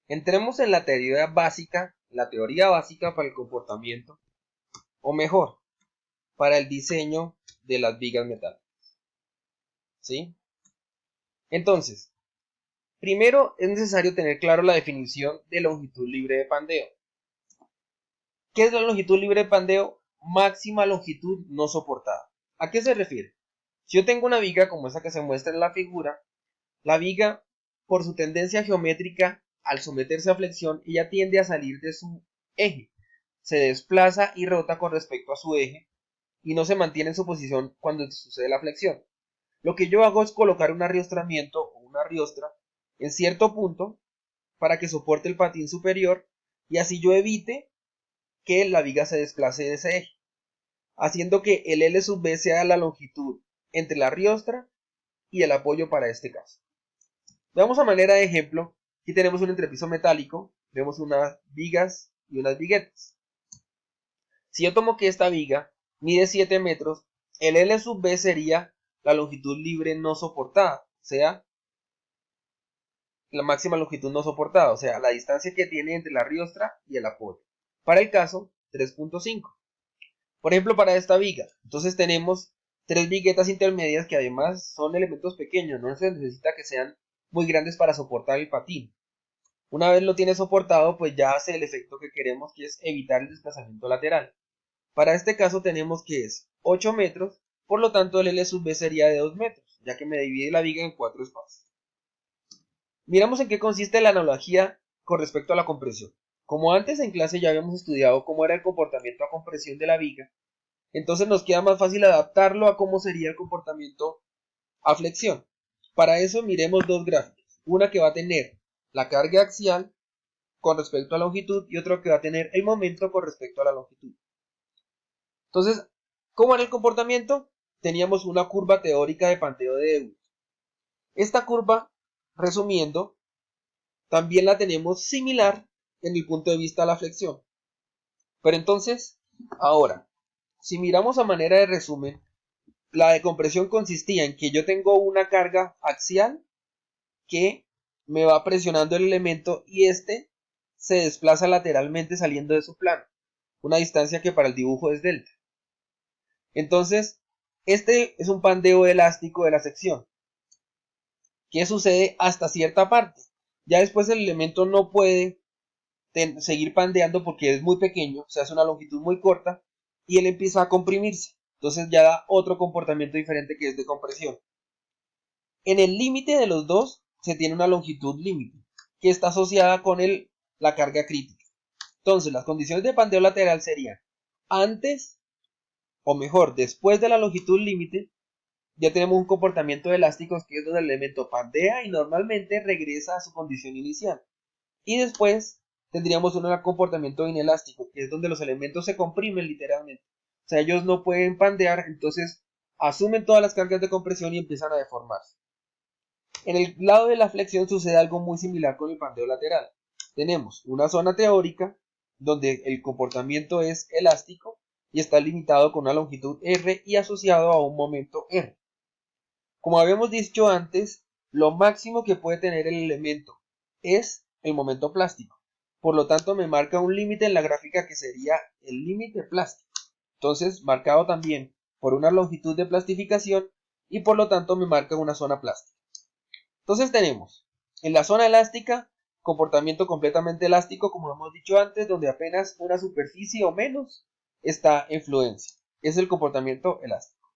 Entremos en la teoría básica para el comportamiento, o mejor, para el diseño de las vigas metálicas, ¿sí? Entonces, primero es necesario tener claro la definición de longitud libre de pandeo. ¿Qué es la longitud libre de pandeo? Máxima longitud no soportada. ¿A qué se refiere? Si yo tengo una viga como esa que se muestra en la figura, la viga, por su tendencia geométrica, al someterse a flexión, ella tiende a salir de su eje, se desplaza y rota con respecto a su eje y no se mantiene en su posición cuando sucede la flexión. Lo que yo hago es colocar un arriostramiento o una riostra en cierto punto para que soporte el patín superior y así yo evite que la viga se desplace de ese eje, haciendo que el L sub B sea la longitud entre la riostra y el apoyo para este caso. Veamos a manera de ejemplo, aquí tenemos un entrepiso metálico, vemos unas vigas y unas viguetas. Si yo tomo que esta viga mide 7 metros, el L sub B sería la longitud libre no soportada, o sea, la máxima longitud no soportada, o sea, la distancia que tiene entre la riostra y el apoyo. Para el caso, 3.5. Por ejemplo, para esta viga, entonces tenemos tres viguetas intermedias que además son elementos pequeños, no se necesita que sean muy grandes para soportar el patín. Una vez lo tiene soportado, pues ya hace el efecto que queremos, que es evitar el desplazamiento lateral. Para este caso tenemos que es 8 metros, por lo tanto el L sub B sería de 2 metros, ya que me divide la viga en 4 espacios. Miramos en qué consiste la analogía con respecto a la compresión. Como antes en clase ya habíamos estudiado cómo era el comportamiento a compresión de la viga, entonces nos queda más fácil adaptarlo a cómo sería el comportamiento a flexión. Para eso miremos dos gráficos. Una que va a tener la carga axial con respecto a la longitud y otro que va a tener el momento con respecto a la longitud. Entonces, ¿cómo era el comportamiento? Teníamos una curva teórica de panteo de Euler. Esta curva, resumiendo, también la tenemos similar en el punto de vista de la flexión. Pero entonces, ahora, si miramos a manera de resumen, la de compresión consistía en que yo tengo una carga axial que me va presionando el elemento y este se desplaza lateralmente saliendo de su plano, una distancia que para el dibujo es delta. Entonces, este es un pandeo elástico de la sección. ¿Qué sucede hasta cierta parte? Ya después el elemento no puede seguir pandeando porque es muy pequeño, se hace una longitud muy corta y él empieza a comprimirse. Entonces ya da otro comportamiento diferente que es de compresión. En el límite de los dos se tiene una longitud límite que está asociada con la carga crítica. Entonces las condiciones de pandeo lateral serían antes o mejor después de la longitud límite ya tenemos un comportamiento elástico que es donde el elemento pandea y normalmente regresa a su condición inicial. Y después tendríamos un comportamiento inelástico, que es donde los elementos se comprimen literalmente. O sea, ellos no pueden pandear, entonces asumen todas las cargas de compresión y empiezan a deformarse. En el lado de la flexión sucede algo muy similar con el pandeo lateral. Tenemos una zona teórica donde el comportamiento es elástico y está limitado con una longitud R y asociado a un momento R. Como habíamos dicho antes, lo máximo que puede tener el elemento es el momento plástico. Por lo tanto, me marca un límite en la gráfica que sería el límite plástico. Entonces, marcado también por una longitud de plastificación y por lo tanto me marca una zona plástica. Entonces tenemos en la zona elástica, comportamiento completamente elástico, como hemos dicho antes, donde apenas una superficie o menos está en fluencia. Es el comportamiento elástico.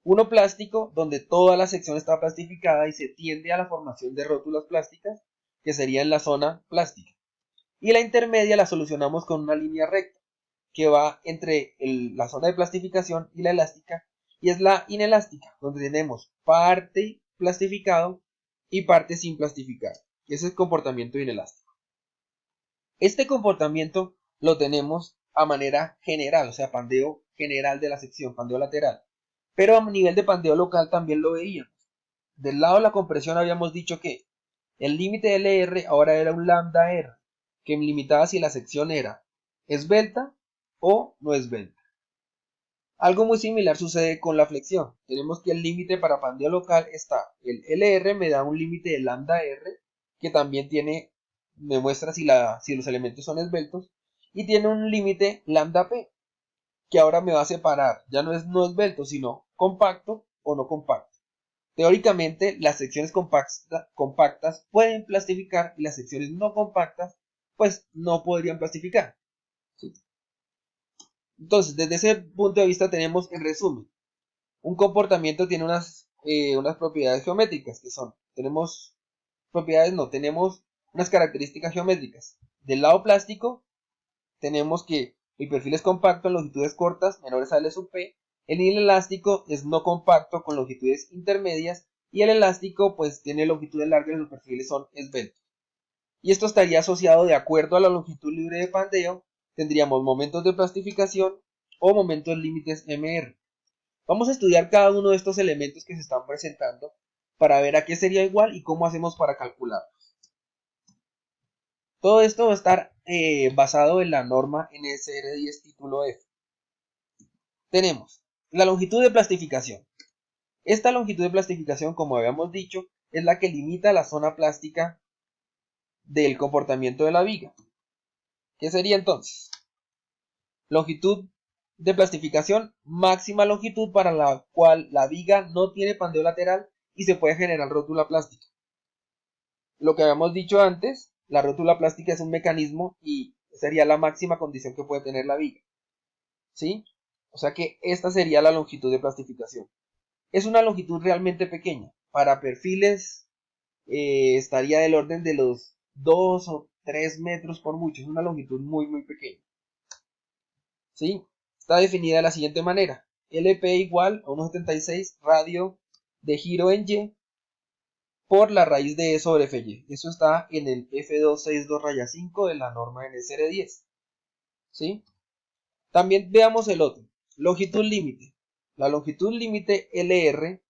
Uno plástico, donde toda la sección está plastificada y se tiende a la formación de rótulas plásticas, que sería en la zona plástica. Y la intermedia la solucionamos con una línea recta, que va entre la zona de plastificación y la elástica, y es la inelástica, donde tenemos parte plastificado y parte sin plastificar. Ese es el comportamiento inelástico. Este comportamiento lo tenemos a manera general, o sea, pandeo general de la sección, pandeo lateral. Pero a nivel de pandeo local también lo veíamos. Del lado de la compresión habíamos dicho que el límite LR ahora era un lambda R, que limitaba si la sección era esbelta o no esbelta. Algo muy similar sucede con la flexión. Tenemos que el límite para pandeo local está, el LR me da un límite de lambda R, que también tiene me muestra si los elementos son esbeltos, y tiene un límite lambda p, que ahora me va a separar, ya no es no esbelto, sino compacto o no compacto. Teóricamente, las secciones compactas pueden plastificar y las secciones no compactas, pues no podrían plastificar. ¿Sí? Entonces, desde ese punto de vista tenemos, en resumen, un comportamiento tiene unas propiedades geométricas, que son, tenemos unas características geométricas. Del lado plástico, tenemos que el perfil es compacto en longitudes cortas, menores a L sub P, el inelástico es no compacto con longitudes intermedias, y el elástico pues tiene longitudes largas y los perfiles son esbeltos. Y esto estaría asociado de acuerdo a la longitud libre de pandeo, tendríamos momentos de plastificación o momentos límites MR. Vamos a estudiar cada uno de estos elementos que se están presentando para ver a qué sería igual y cómo hacemos para calcularlo. Todo esto va a estar basado en la norma NSR10 título F. Tenemos la longitud de plastificación. Esta longitud de plastificación, como habíamos dicho, es la que limita la zona plástica del comportamiento de la viga. ¿Qué sería entonces? Longitud de plastificación, máxima longitud para la cual la viga no tiene pandeo lateral y se puede generar rótula plástica. Lo que habíamos dicho antes, la rótula plástica es un mecanismo y sería la máxima condición que puede tener la viga. ¿Sí? O sea que esta sería la longitud de plastificación. Es una longitud realmente pequeña. Para perfiles estaría del orden de los 2 o 3 metros por mucho. Es una longitud muy muy pequeña. ¿Sí? Está definida de la siguiente manera. LP igual a 1,76 radio de giro en Y por la raíz de E sobre Fy. Eso está en el F262-5 de la norma NSR10. ¿Sí? También veamos el otro. Longitud límite. La longitud límite LR,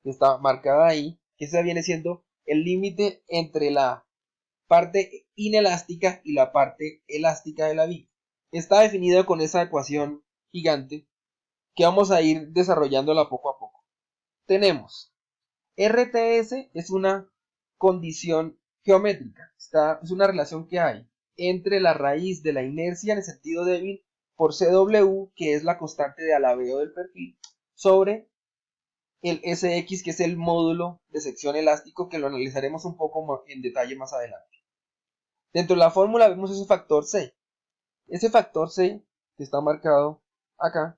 que está marcada ahí, que esa viene siendo el límite entre la parte inelástica y la parte elástica de la viga. Está definido con esa ecuación gigante que vamos a ir desarrollándola poco a poco. Tenemos RTS es una condición geométrica, es una relación que hay entre la raíz de la inercia en el sentido débil por CW, que es la constante de alabeo del perfil, sobre el SX, que es el módulo de sección elástico, que lo analizaremos un poco en detalle más adelante. Dentro de la fórmula vemos ese factor C. Ese factor C, que está marcado acá,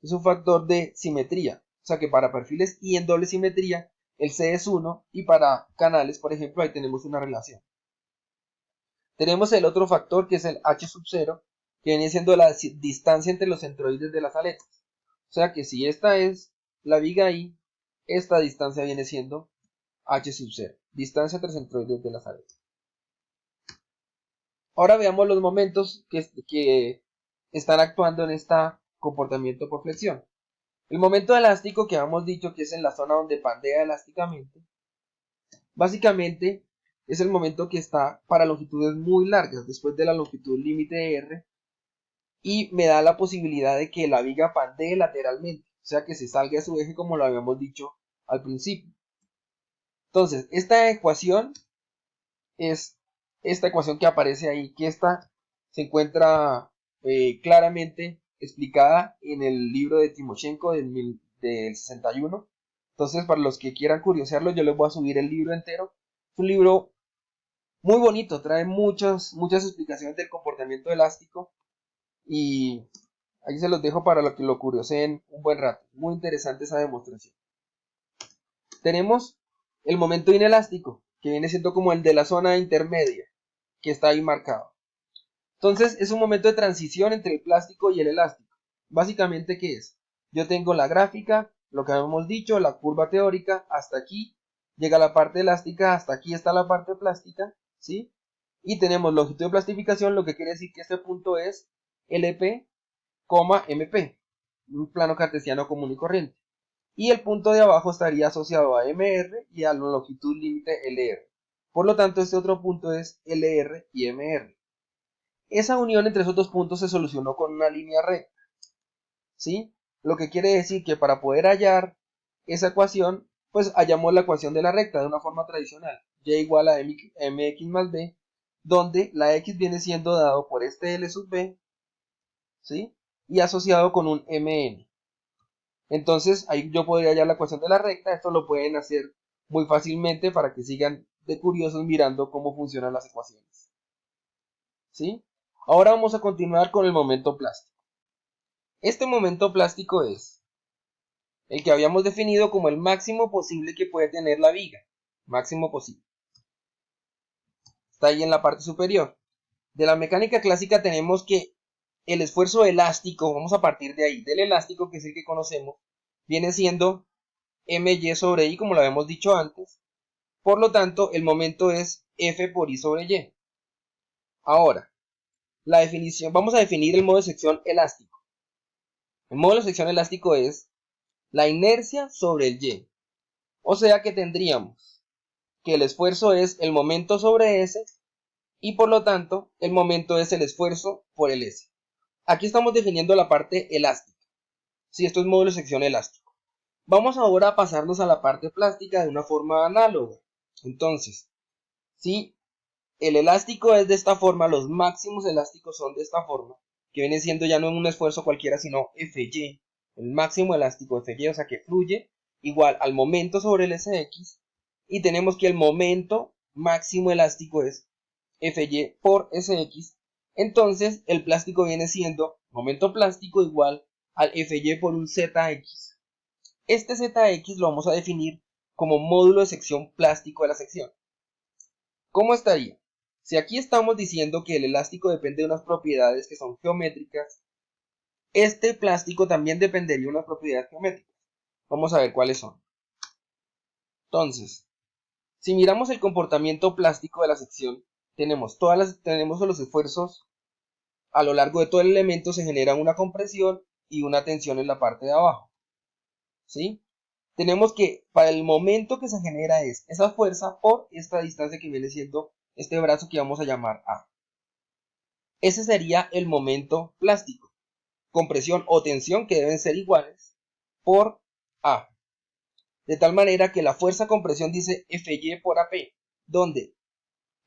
es un factor de simetría. O sea que para perfiles y en doble simetría, el C es 1 y para canales, por ejemplo, ahí tenemos una relación. Tenemos el otro factor que es el H sub 0, que viene siendo la distancia entre los centroides de las aletas. O sea que si esta es la viga I, esta distancia viene siendo H sub 0, distancia entre centroides de las aletas. Ahora veamos los momentos que están actuando en este comportamiento por flexión. El momento elástico que habíamos dicho que es en la zona donde pandea elásticamente, básicamente es el momento que está para longitudes muy largas, después de la longitud límite R, y me da la posibilidad de que la viga pandee lateralmente, o sea que se salga de su eje como lo habíamos dicho al principio. Entonces, esta ecuación es esta ecuación que aparece ahí, que esta se encuentra claramente explicada en el libro de Timoshenko del 61. Entonces, para los que quieran curiosearlo, yo les voy a subir el libro entero. Es un libro muy bonito, trae muchas explicaciones del comportamiento elástico y ahí se los dejo para los que lo curioseen un buen rato. Muy interesante esa demostración. Tenemos el momento inelástico, que viene siendo como el de la zona intermedia, que está ahí marcado. Entonces es un momento de transición entre el plástico y el elástico. Básicamente, ¿qué es? Yo tengo la gráfica, lo que habíamos dicho, la curva teórica, hasta aquí llega la parte elástica, hasta aquí está la parte plástica, ¿sí? Y tenemos longitud de plastificación, lo que quiere decir que este punto es LP, MP, un plano cartesiano común y corriente. Y el punto de abajo estaría asociado a MR y a la longitud límite LR. Por lo tanto, este otro punto es LR y MR. Esa unión entre esos dos puntos se solucionó con una línea recta, ¿sí? Lo que quiere decir que para poder hallar esa ecuación, pues hallamos la ecuación de la recta de una forma tradicional. Y igual a mx más b donde la X viene siendo dado por este L sub B, ¿sí? Y asociado con un MN. Entonces ahí yo podría hallar la ecuación de la recta. Esto lo pueden hacer muy fácilmente para que sigan de curiosos mirando cómo funcionan las ecuaciones, ¿sí? Ahora vamos a continuar con el momento plástico. Este momento plástico es el que habíamos definido como el máximo posible que puede tener la viga. Máximo posible. Está ahí en la parte superior. De la mecánica clásica tenemos que el esfuerzo elástico, vamos a partir de ahí, del elástico, que es el que conocemos, viene siendo my sobre i, como lo habíamos dicho antes. Por lo tanto, el momento es F por I sobre Y. Ahora, la definición, vamos a definir el modo de sección elástico. El modo de sección elástico es la inercia sobre el Y. O sea que tendríamos que el esfuerzo es el momento sobre S y por lo tanto el momento es el esfuerzo por el S. Aquí estamos definiendo la parte elástica. Si esto es módulo de sección elástico. Vamos ahora a pasarnos a la parte plástica de una forma análoga. Entonces, si el elástico es de esta forma, los máximos elásticos son de esta forma, que viene siendo ya no un esfuerzo cualquiera, sino Fy, el máximo elástico Fy, o sea que fluye igual al momento sobre el Sx, y tenemos que el momento máximo elástico es Fy por Sx, entonces el plástico viene siendo momento plástico igual al Fy por un Zx. Este Zx lo vamos a definir como módulo de sección plástico de la sección. ¿Cómo estaría? Si aquí estamos diciendo que el elástico depende de unas propiedades que son geométricas, este plástico también dependería de unas propiedades geométricas. Vamos a ver cuáles son. Entonces, si miramos el comportamiento plástico de la sección, tenemos los esfuerzos a lo largo de todo el elemento, se genera una compresión y una tensión en la parte de abajo, ¿sí? Tenemos que para el momento que se genera es esa fuerza por esta distancia que viene siendo este brazo que vamos a llamar A. Ese sería el momento plástico. Compresión o tensión que deben ser iguales por A. De tal manera que la fuerza compresión dice Fy por AP, donde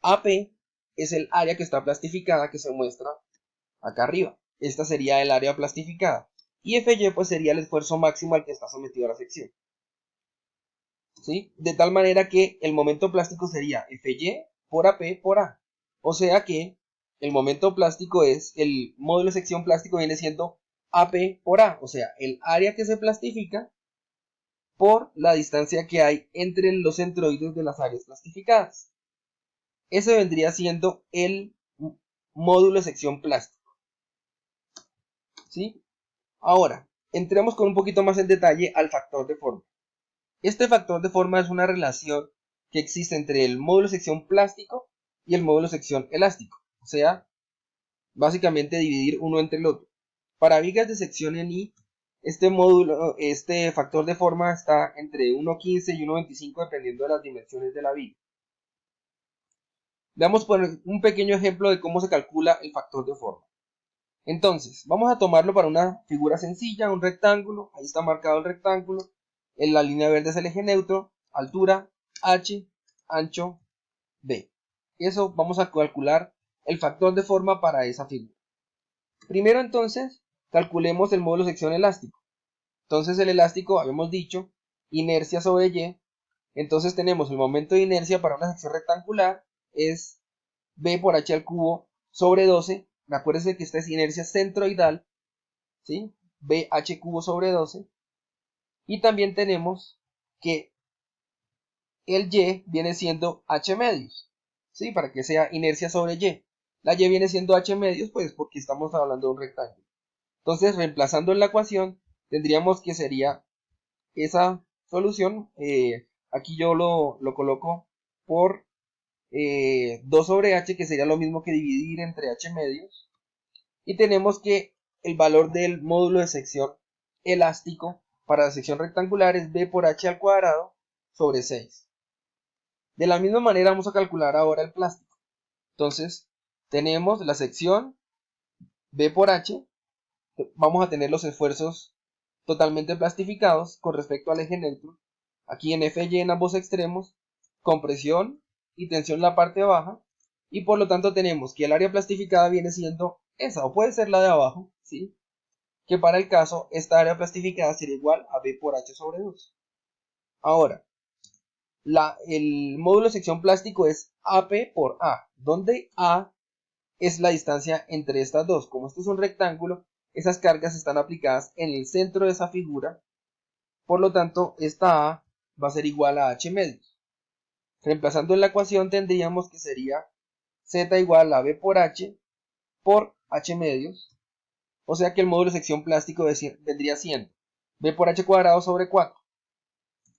AP es el área que está plastificada que se muestra acá arriba. Esta sería el área plastificada. Y Fy pues sería el esfuerzo máximo al que está sometido la sección. ¿Sí? De tal manera que el momento plástico sería Fy por AP por A. O sea que el momento plástico es, el módulo de sección plástico viene siendo AP por A. O sea, el área que se plastifica por la distancia que hay entre los centroides de las áreas plastificadas. Ese vendría siendo el módulo de sección plástico. ¿Sí? Ahora, entremos con un poquito más en detalle al factor de forma. Este factor de forma es una relación que existe entre el módulo de sección plástico y el módulo de sección elástico. O sea, básicamente dividir uno entre el otro. Para vigas de sección en I, este factor de forma está entre 1.15 y 1.25 dependiendo de las dimensiones de la viga. Veamos por un pequeño ejemplo de cómo se calcula el factor de forma. Entonces, vamos a tomarlo para una figura sencilla, un rectángulo. Ahí está marcado el rectángulo. En la línea verde es el eje neutro, altura h, ancho b. Eso vamos a calcular el factor de forma para esa figura. Primero entonces, calculemos el módulo de sección elástico. Entonces el elástico, habíamos dicho, inercia sobre y. Entonces tenemos el momento de inercia para una sección rectangular es b por h al cubo sobre 12. Acuérdense que esta es inercia centroidal, ¿sí? bh cubo sobre 12. Y también tenemos que el y viene siendo h medios, ¿sí? Para que sea inercia sobre y. La y viene siendo h medios, pues porque estamos hablando de un rectángulo. Entonces, reemplazando en la ecuación, tendríamos que sería esa solución. Aquí yo lo coloco por 2 sobre h, que sería lo mismo que dividir entre h medios. Y tenemos que el valor del módulo de sección elástico para la sección rectangular es b por h al cuadrado sobre 6. De la misma manera vamos a calcular ahora el plástico. Entonces, tenemos la sección b por h. Vamos a tener los esfuerzos totalmente plastificados con respecto al eje neutro. Aquí en Fy en ambos extremos, compresión y tensión en la parte baja. y por lo tanto tenemos que el área plastificada viene siendo esa, o puede ser la de abajo, ¿sí? Que para el caso, esta área plastificada sería igual a B por H sobre 2. Ahora, el módulo de sección plástico es AP por A, donde A es la distancia entre estas dos. Como esto es un rectángulo, esas cargas están aplicadas en el centro de esa figura, por lo tanto, esta A va a ser igual a H medios. Reemplazando en la ecuación tendríamos que sería Z igual a B por H medios, o sea que el módulo de sección plástico vendría siendo B por H cuadrado sobre 4.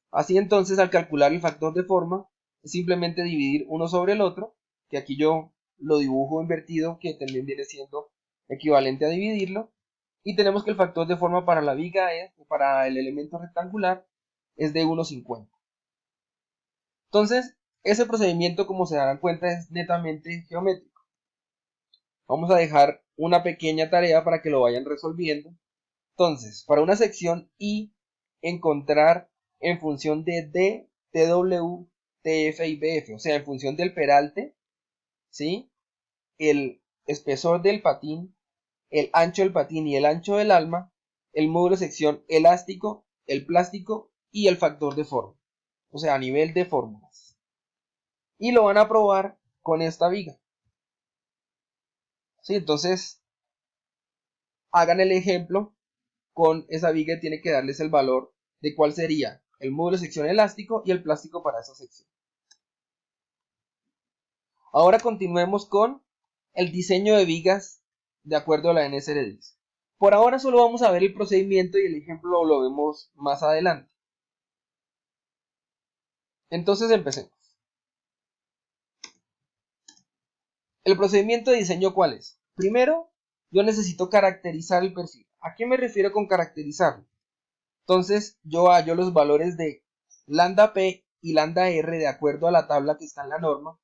Así entonces, al calcular el factor de forma, es simplemente dividir uno sobre el otro, que aquí yo lo dibujo invertido, que también viene siendo equivalente a dividirlo, y tenemos que el factor de forma para la viga para el elemento rectangular, es de 1,50. Entonces, ese procedimiento, como se darán cuenta, es netamente geométrico. Vamos a dejar una pequeña tarea para que lo vayan resolviendo. Entonces, para una sección I, encontrar en función de D, TW, TF y BF, o sea, en función del peralte, ¿sí? El espesor del patín, el ancho del patín y el ancho del alma, el módulo de sección elástico, el plástico y el factor de forma, o sea, a nivel de fórmulas. Y lo van a probar con esta viga. ¿Sí? Entonces, hagan el ejemplo con esa viga y tiene que darles el valor de cuál sería el módulo de sección elástico y el plástico para esa sección. Ahora continuemos con el diseño de vigas de acuerdo a la NSR10. Por ahora solo vamos a ver el procedimiento y el ejemplo lo vemos más adelante. Entonces empecemos. El procedimiento de diseño, ¿cuál es? Primero, yo necesito caracterizar el perfil. ¿A qué me refiero con caracterizarlo? Entonces yo hallo los valores de lambda P y lambda R de acuerdo a la tabla que está en la norma,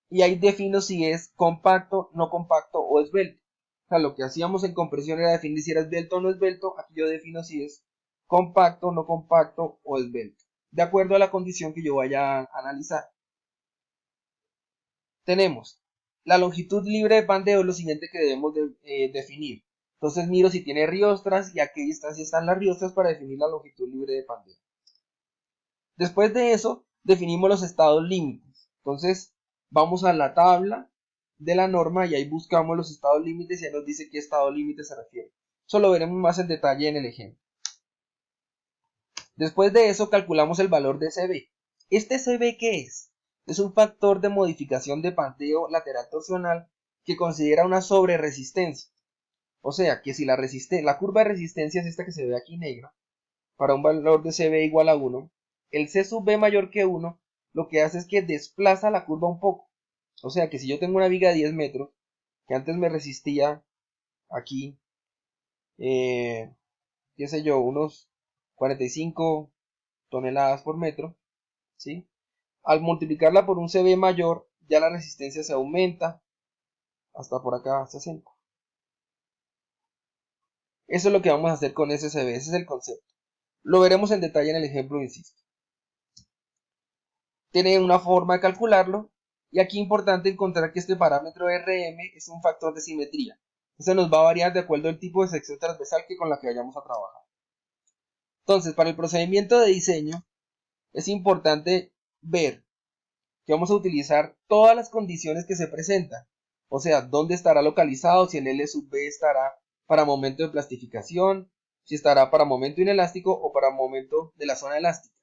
y ahí defino si es compacto, no compacto o esbelto. O sea, lo que hacíamos en compresión era definir si era esbelto o no esbelto. Aquí yo defino si es compacto, no compacto o esbelto, de acuerdo a la condición que yo vaya a analizar. Tenemos la longitud libre de pandeo, es lo siguiente que debemos definir. Entonces miro si tiene riostras y a qué distancia están las riostras para definir la longitud libre de pandeo. Después de eso, definimos los estados límites. Entonces, vamos a la tabla de la norma y ahí buscamos los estados límites y ahí nos dice qué estado límite se refiere. Eso lo veremos más en detalle en el ejemplo. Después de eso, calculamos el valor de CB. ¿Este CB qué es? Es un factor de modificación de pandeo lateral torsional que considera una sobreresistencia. O sea, que si la curva de resistencia es esta que se ve aquí negra, para un valor de CB igual a 1, el C sub B mayor que 1, lo que hace es que desplaza la curva un poco. O sea que si yo tengo una viga de 10 metros, que antes me resistía aquí, qué sé yo, unos 45 toneladas por metro, ¿sí? Al multiplicarla por un CB mayor, ya la resistencia se aumenta hasta por acá 60. Eso es lo que vamos a hacer con ese CB, ese es el concepto. Lo veremos en detalle en el ejemplo, insisto. Tiene una forma de calcularlo, y aquí es importante encontrar que este parámetro RM es un factor de simetría. Este nos va a variar de acuerdo al tipo de sección transversal con la que vayamos a trabajar. Entonces, para el procedimiento de diseño, es importante ver que vamos a utilizar todas las condiciones que se presentan. O sea, dónde estará localizado, si el L sub B estará para momento de plastificación, si estará para momento inelástico o para momento de la zona elástica.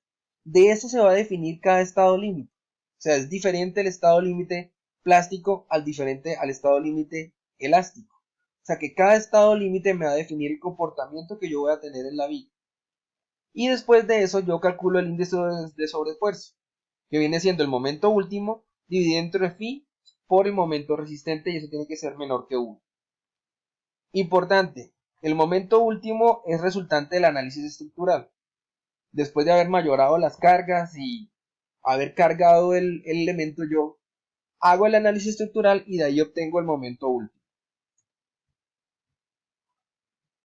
De eso se va a definir cada estado límite. O sea, es diferente el estado límite plástico al estado límite elástico. O sea, que cada estado límite me va a definir el comportamiento que yo voy a tener en la viga. Y después de eso yo calculo el índice de sobreesfuerzo, que viene siendo el momento último dividido entre phi por el momento resistente, y eso tiene que ser menor que 1. Importante, el momento último es resultante del análisis estructural. Después de haber mayorado las cargas y haber cargado el elemento, yo hago el análisis estructural y de ahí obtengo el momento último.